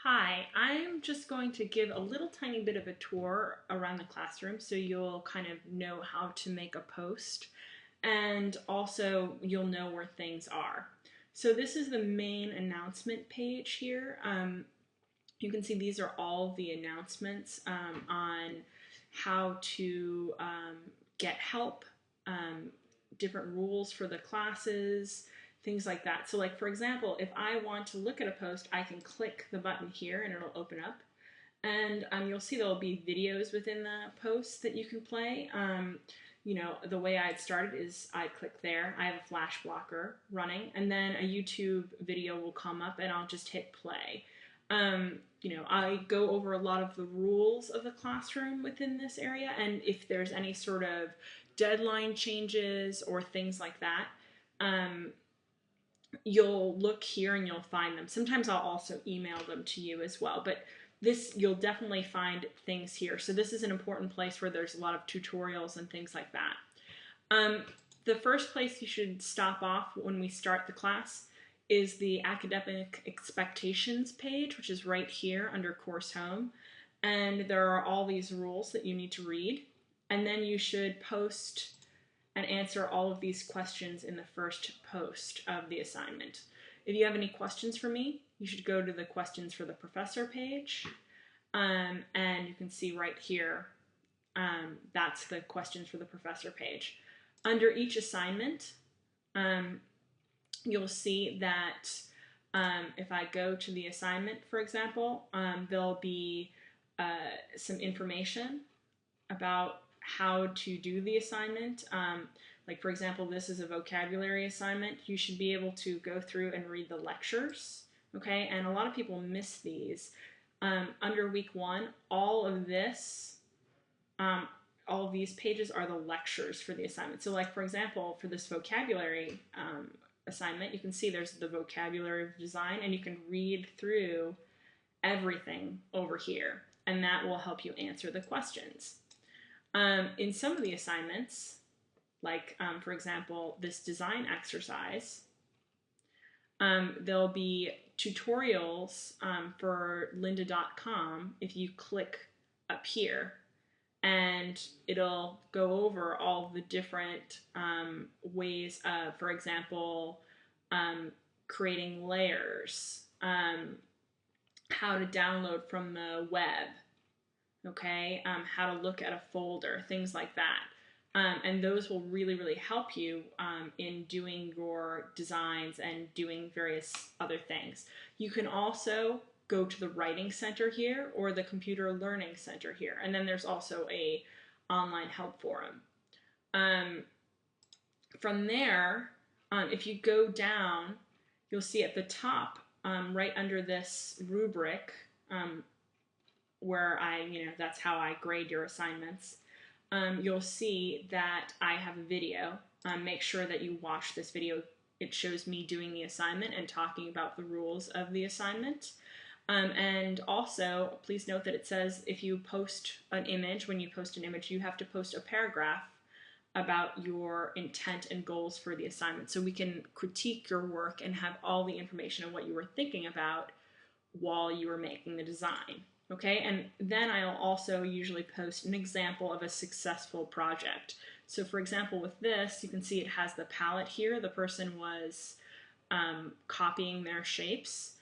Hi, I'm just going to give a little tiny bit of a tour around the classroom so you'll kind of know how to make a post and also you'll know where things are. So this is the main announcement page here. You can see these are all the announcements on how to get help, different rules for the classes, things like that. So like for example, if I want to look at a post, I can click the button here and it'll open up. And you'll see there'll be videos within the post that you can play. The way I'd started is I'd click there. I have a flash blocker running, and then a YouTube video will come up, and I'll just hit play. I go over a lot of the rules of the classroom within this area, and if there's any sort of deadline changes or things like that, you'll look here and you'll find them. Sometimes I'll also email them to you as well, but you'll definitely find things here. So this is an important place where there's a lot of tutorials and things like that. The first place you should stop off when we start the class is the academic expectations page, which is right here under course home. And there are all these rules that you need to read. And then you should post and answer all of these questions in the first post of the assignment. If you have any questions for me, you should go to the questions for the professor page, and you can see right here, that's the questions for the professor page. Under each assignment, you'll see that if I go to the assignment, for example, there'll be some information about how to do the assignment. Like for example, this is a vocabulary assignment. You should be able to go through and read the lectures, okay? And a lot of people miss these. Under week 1, all of these pages are the lectures for the assignment. So like for example, for this vocabulary assignment, you can see there's the vocabulary of design, and you can read through everything over here, and that will help you answer the questions. In some of the assignments, like for example, this design exercise, there'll be tutorials for lynda.com if you click up here, and it'll go over all the different ways of, for example, creating layers, how to download from the web, okay, how to look at a folder, things like that. And those will really, really help you in doing your designs and doing various other things. You can also go to the Writing Center here or the Computer Learning Center here. And then there's also a online help forum. From there, if you go down, you'll see at the top, right under this rubric, where that's how I grade your assignments, you'll see that I have a video. Make sure that you watch this video. It shows me doing the assignment and talking about the rules of the assignment. And also, please note that it says if you post an image, when you post an image, you have to post a paragraph about your intent and goals for the assignment, so we can critique your work and have all the information on what you were thinking about while you were making the design. Okay, and then I'll also usually post an example of a successful project. So for example, with this, you can see it has the palette here. The person was copying their shapes.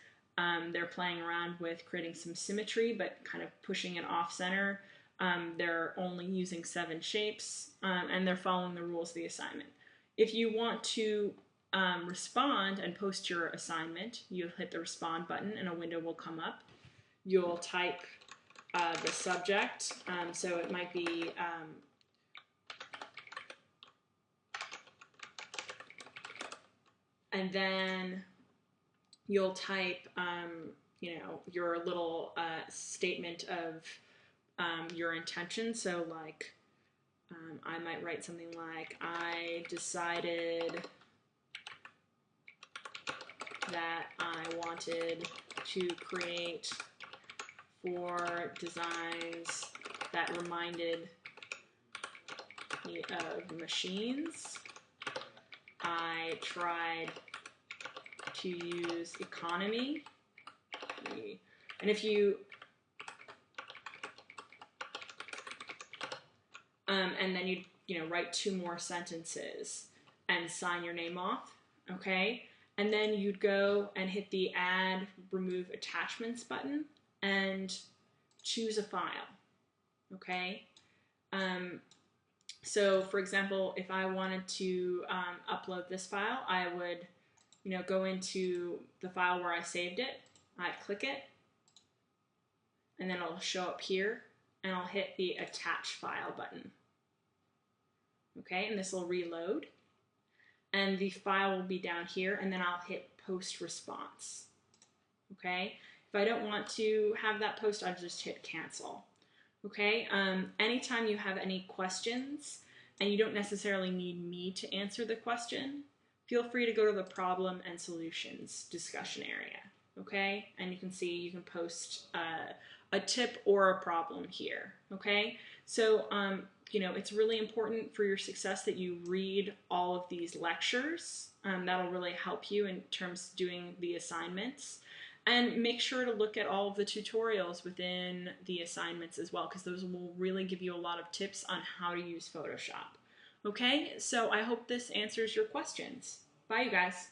They're playing around with creating some symmetry, but kind of pushing it off center. They're only using 7 shapes, and they're following the rules of the assignment. If you want to respond and post your assignment, you'll hit the respond button and a window will come up. You'll type the subject, so it might be and then you'll type your little statement of your intention. So like I might write something like, I decided that I wanted to create 4 designs that reminded me of machines. I tried to use economy. And if you, and then you write 2 more sentences and sign your name off, okay? And then you'd go and hit the Add Remove Attachments button and choose a file, okay? So for example, if I wanted to upload this file, I would go into the file where I saved it, I'd click it, and then it'll show up here, and I'll hit the Attach File button. Okay, and this will reload, and the file will be down here, and then I'll hit Post Response. Okay, if I don't want to have that post, I'll just hit Cancel. Okay, anytime you have any questions, and you don't necessarily need me to answer the question, feel free to go to the Problem and Solutions discussion area. Okay, and you can see you can post a tip or a problem here. Okay, so it's really important for your success that you read all of these lectures. That'll really help you in terms of doing the assignments. And make sure to look at all of the tutorials within the assignments as well, because those will really give you a lot of tips on how to use Photoshop. Okay, so I hope this answers your questions. Bye, you guys.